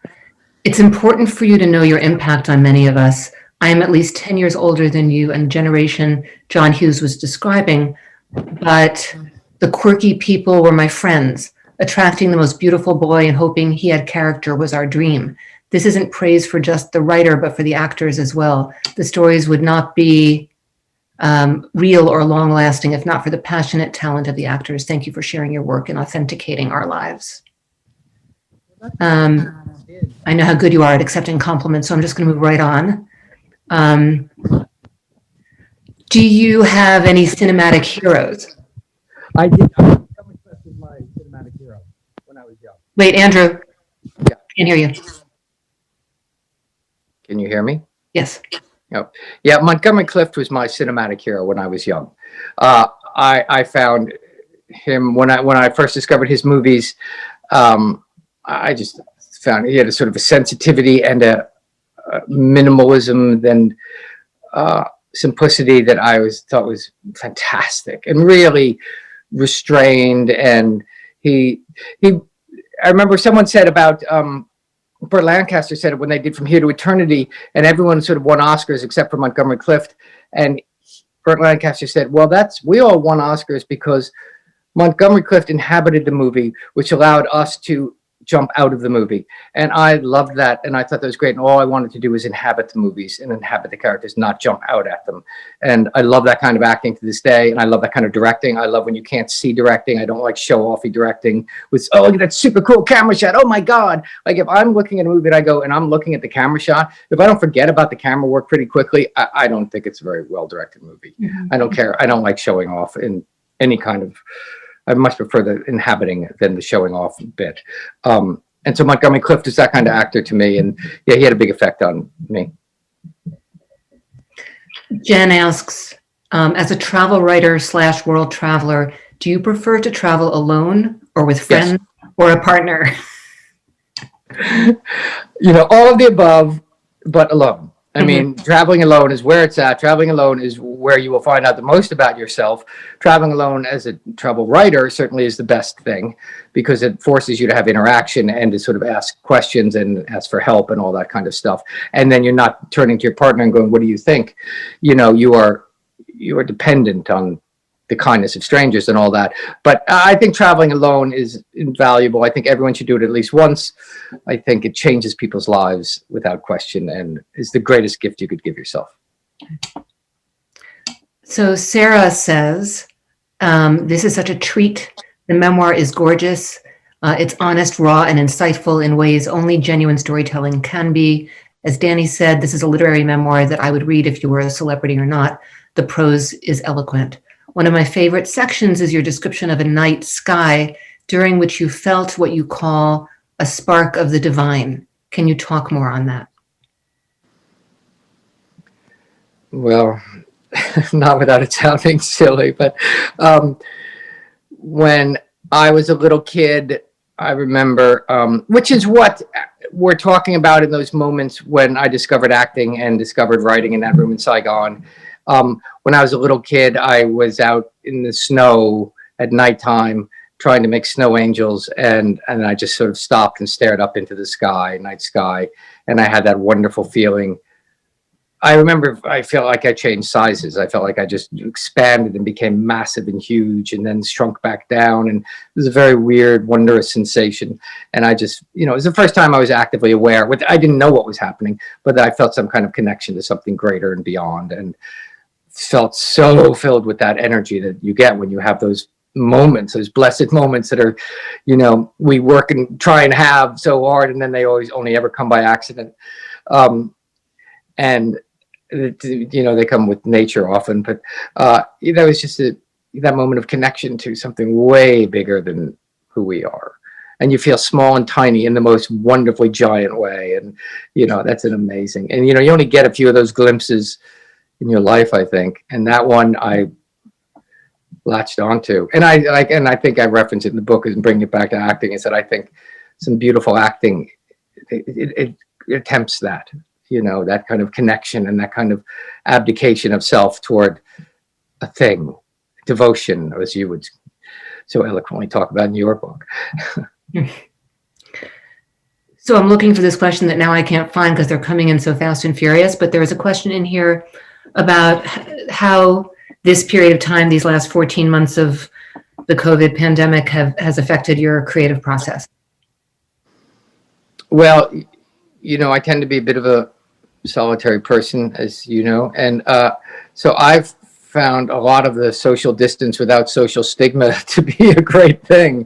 It's important for you to know your impact on many of us. I am at least 10 years older than you and the generation John Hughes was describing, but the quirky people were my friends. Attracting the most beautiful boy and hoping he had character was our dream. This isn't praise for just the writer, but for the actors as well. The stories would not be real or long-lasting if not for the passionate talent of the actors. Thank you for sharing your work and authenticating our lives. I know how good you are at accepting compliments, so I'm just going to move right on. Do you have any cinematic heroes? I did. Someone was my cinematic hero when I was young. Wait, Andrew. Yeah. Can't hear you. Can you hear me? Yes. Oh. Yeah, Montgomery Clift was my cinematic hero when I was young. I found him when I first discovered his movies. I just found he had a sort of a sensitivity and a minimalism and simplicity that I thought was fantastic and really restrained. And I remember someone said about Burt Lancaster said it when they did From Here to Eternity, and everyone sort of won Oscars except for Montgomery Clift. And Burt Lancaster said, well, we all won Oscars because Montgomery Clift inhabited the movie, which allowed us to jump out of the movie. And I loved that. And I thought that was great. And all I wanted to do was inhabit the movies and inhabit the characters, not jump out at them. And I love that kind of acting to this day. And I love that kind of directing. I love when you can't see directing. I don't like show-offy directing with, oh, look at that super cool camera shot. Oh my God. Like if I'm looking at a movie and I go and I'm looking at the camera shot, if I don't forget about the camera work pretty quickly, I don't think it's a very well-directed movie. Mm-hmm. I don't care. I don't like showing off in any kind of, I much prefer the inhabiting than the showing off bit. And so Montgomery Clift is that kind of actor to me. And yeah, he had a big effect on me. Jen asks, as a travel writer / world traveler, do you prefer to travel alone or with friends or a partner? All of the above, but alone. I mean, traveling alone is where it's at. Traveling alone is where you will find out the most about yourself. Traveling alone as a travel writer certainly is the best thing because it forces you to have interaction and to sort of ask questions and ask for help and all that kind of stuff. And then you're not turning to your partner and going, what do you think? You are dependent on the kindness of strangers and all that. But I think traveling alone is invaluable. I think everyone should do it at least once. I think it changes people's lives without question and is the greatest gift you could give yourself. So Sarah says, this is such a treat. The memoir is gorgeous. It's honest, raw, and insightful in ways only genuine storytelling can be. As Danny said, this is a literary memoir that I would read if you were a celebrity or not. The prose is eloquent. One of my favorite sections is your description of a night sky during which you felt what you call a spark of the divine. Can you talk more on that? Well, not without it sounding silly, but when I was a little kid, I remember, which is what we're talking about in those moments when I discovered acting and discovered writing in that room in Saigon. When I was a little kid, I was out in the snow at nighttime trying to make snow angels, and I just sort of stopped and stared up into the sky, night sky, and I had that wonderful feeling. I remember I felt like I changed sizes. I felt like I just expanded and became massive and huge and then shrunk back down. And it was a very weird, wondrous sensation. And I just, it was the first time I was actively aware. I didn't know what was happening, but I felt some kind of connection to something greater and beyond. And felt so filled with that energy that you get when you have those moments, those blessed moments that are, we work and try and have so hard, and then they always only ever come by accident. And they come with nature often, but it was just that moment of connection to something way bigger than who we are. And you feel small and tiny in the most wonderfully giant way. And, that's an amazing, and, you only get a few of those glimpses in your life, I think. And that one I latched onto. And I think I reference it in the book and bring it back to acting, is that I think some beautiful acting, it attempts that. That kind of connection and that kind of abdication of self toward a thing, devotion, as you would so eloquently talk about in your book. So I'm looking for this question that now I can't find because they're coming in so fast and furious, but there's a question in here about how this period of time, these last 14 months of the COVID pandemic has affected your creative process. Well, I tend to be a bit of a solitary person, as you know, and so I've found a lot of the social distance without social stigma to be a great thing.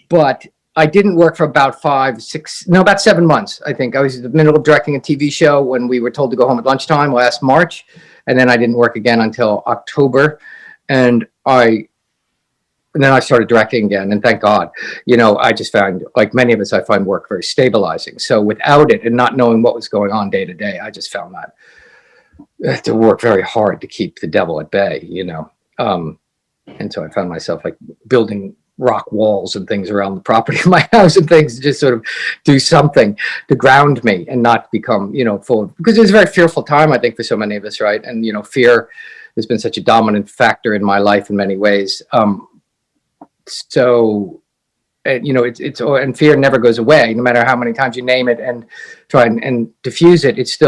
But I didn't work for about 7 months, I think. I was in the middle of directing a TV show when we were told to go home at lunchtime last March, and then I didn't work again until October, and then I started directing again, and thank God. I just found, like many of us, I find work very stabilizing. So without it and not knowing what was going on day to day, I just found that I had to work very hard to keep the devil at bay, And so I found myself like building rock walls and things around the property of my house and things to just sort of do something to ground me and not become, full of, because it was a very fearful time, I think, for so many of us, right? And, fear has been such a dominant factor in my life in many ways. So, and fear never goes away, no matter how many times you name it and try and diffuse it. It's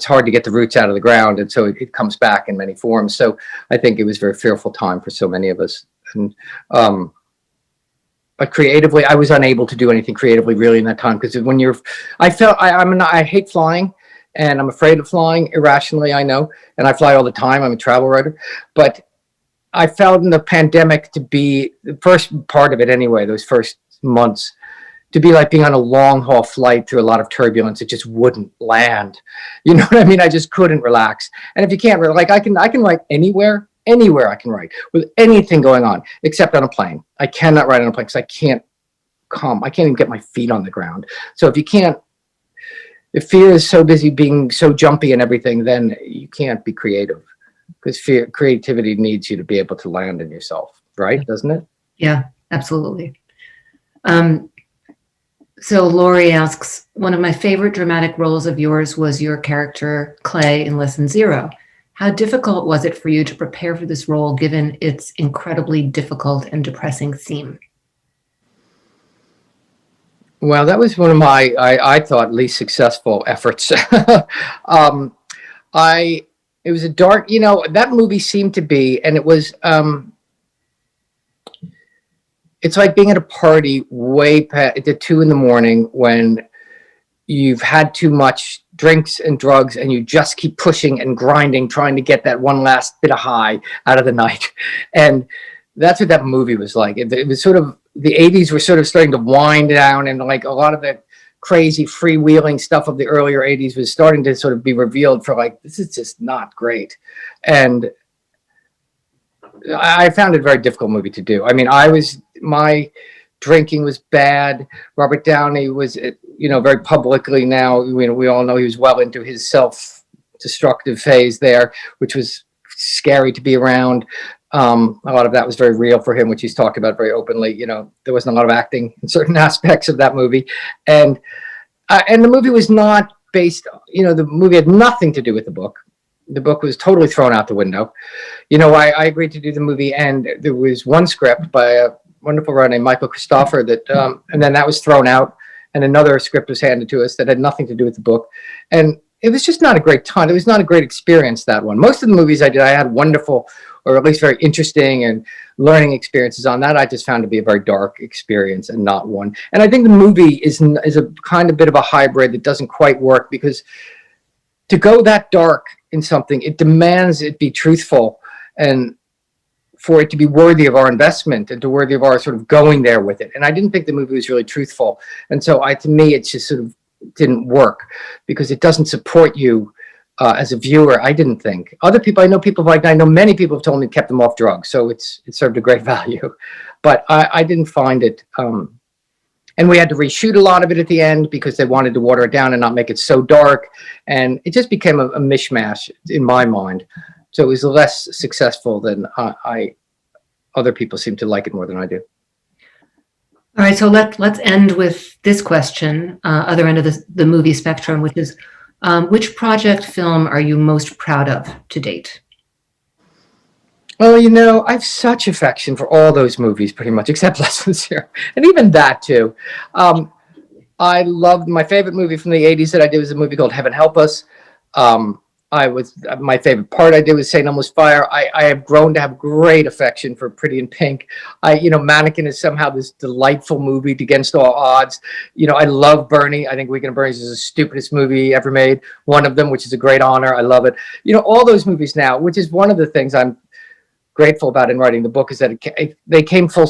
hard to get the roots out of the ground. And so it comes back in many forms. So I think it was a very fearful time for so many of us. And, but creatively, I was unable to do anything creatively really in that time. Because when I hate flying and I'm afraid of flying irrationally, I know, and I fly all the time. I'm a travel writer, but I felt in the pandemic to be the first part of it anyway, those first months, to be like being on a long haul flight through a lot of turbulence. It just wouldn't land. You know what I mean? I just couldn't relax. And if you can't, I can write anywhere I can write with anything going on, except on a plane. I cannot write on a plane because I can't even get my feet on the ground. So if fear is so busy being so jumpy and everything, then you can't be creative. Because creativity needs you to be able to land in yourself, right? Doesn't it? Yeah, absolutely. So Lori asks, one of my favorite dramatic roles of yours was your character Clay in Lesson Zero. How difficult was it for you to prepare for this role, given its incredibly difficult and depressing theme? Well, that was one of my, I thought, least successful efforts. It was a dark, that movie seemed to be, and it was, it's like being at a party way past at 2 a.m. when you've had too much drinks and drugs and you just keep pushing and grinding, trying to get that one last bit of high out of the night. And that's what that movie was like. It was sort of, the 80s were sort of starting to wind down, and like a lot of the crazy freewheeling stuff of the earlier 80s was starting to sort of be revealed for like, this is just not great. And I found it a very difficult movie to do. I mean, my drinking was bad. Robert Downey was, very publicly now, we all know he was well into his self-destructive phase there, which was scary to be around. A lot of that was very real for him, which he's talked about very openly. You know, there wasn't a lot of acting in certain aspects of that movie, and the movie was not based. You know, the movie had nothing to do with the book. The book was totally thrown out the window. You know, I agreed to do the movie, and there was one script by a wonderful writer named Michael Christopher that, and then that was thrown out, and another script was handed to us that had nothing to do with the book, and it was just not a great time. It was not a great experience, that one. Most of the movies I did, I had wonderful, or at least very interesting and learning experiences on that. I just found to be a very dark experience and not one. And I think the movie is a kind of bit of a hybrid that doesn't quite work, because to go that dark in something, it demands it be truthful, and for it to be worthy of our investment and to worthy of our sort of going there with it. And I didn't think the movie was really truthful. And so to me, it just sort of didn't work, because it doesn't support you as a viewer. I didn't think. Other people, I know many people have told me kept them off drugs, so it served a great value. But I didn't find it. And we had to reshoot a lot of it at the end because they wanted to water it down and not make it so dark. And it just became a mishmash in my mind. So it was less successful than other people seem to like it more than I do. All right, so let's end with this question, other end of the movie spectrum, which is, which project film are you most proud of to date? Well, you know, I have such affection for all those movies, pretty much, except Lessons Here, and even that too. I loved my favorite movie from the '80s that I did was a movie called Heaven Help Us. My favorite part I did was St. Elmo's Fire. I have grown to have great affection for Pretty in Pink. Mannequin is somehow this delightful movie against all odds. You know, I love Bernie. I think Weekend at Bernie's is the stupidest movie ever made. One of them, which is a great honor. I love it. You know, all those movies now, which is one of the things I'm grateful about in writing the book, is that they came full.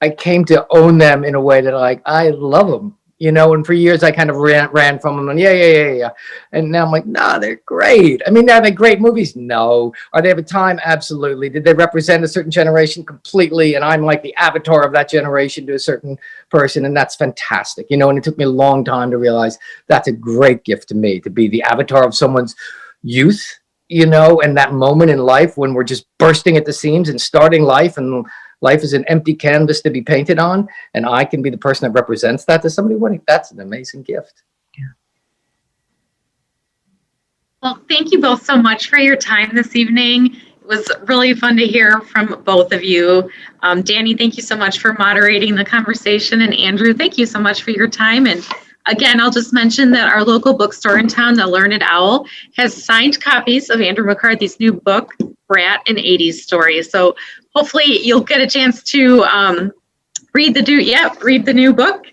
I came to own them in a way that I love them. You know, and for years I kind of ran from them, and yeah. And now I'm like, nah, they're great. I mean, are they great movies? No. Are they of a time? Absolutely. Did they represent a certain generation? Completely. And I'm like the avatar of that generation to a certain person, and that's fantastic. You know, and it took me a long time to realize that's a great gift to me, to be the avatar of someone's youth, you know, and that moment in life when we're just bursting at the seams and starting life, and life is an empty canvas to be painted on, and I can be the person that represents that to somebody. That's an amazing gift. Yeah. Well, thank you both so much for your time this evening. It was really fun to hear from both of you. Danny, thank you so much for moderating the conversation, and Andrew, thank you so much for your time. And again, I'll just mention that our local bookstore in town, the Learned Owl, has signed copies of Andrew McCarthy's new book, Brat, an 80s Story. So hopefully you'll get a chance to read the new book.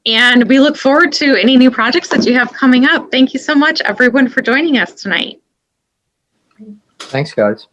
And we look forward to any new projects that you have coming up. Thank you so much, everyone, for joining us tonight. Thanks, guys.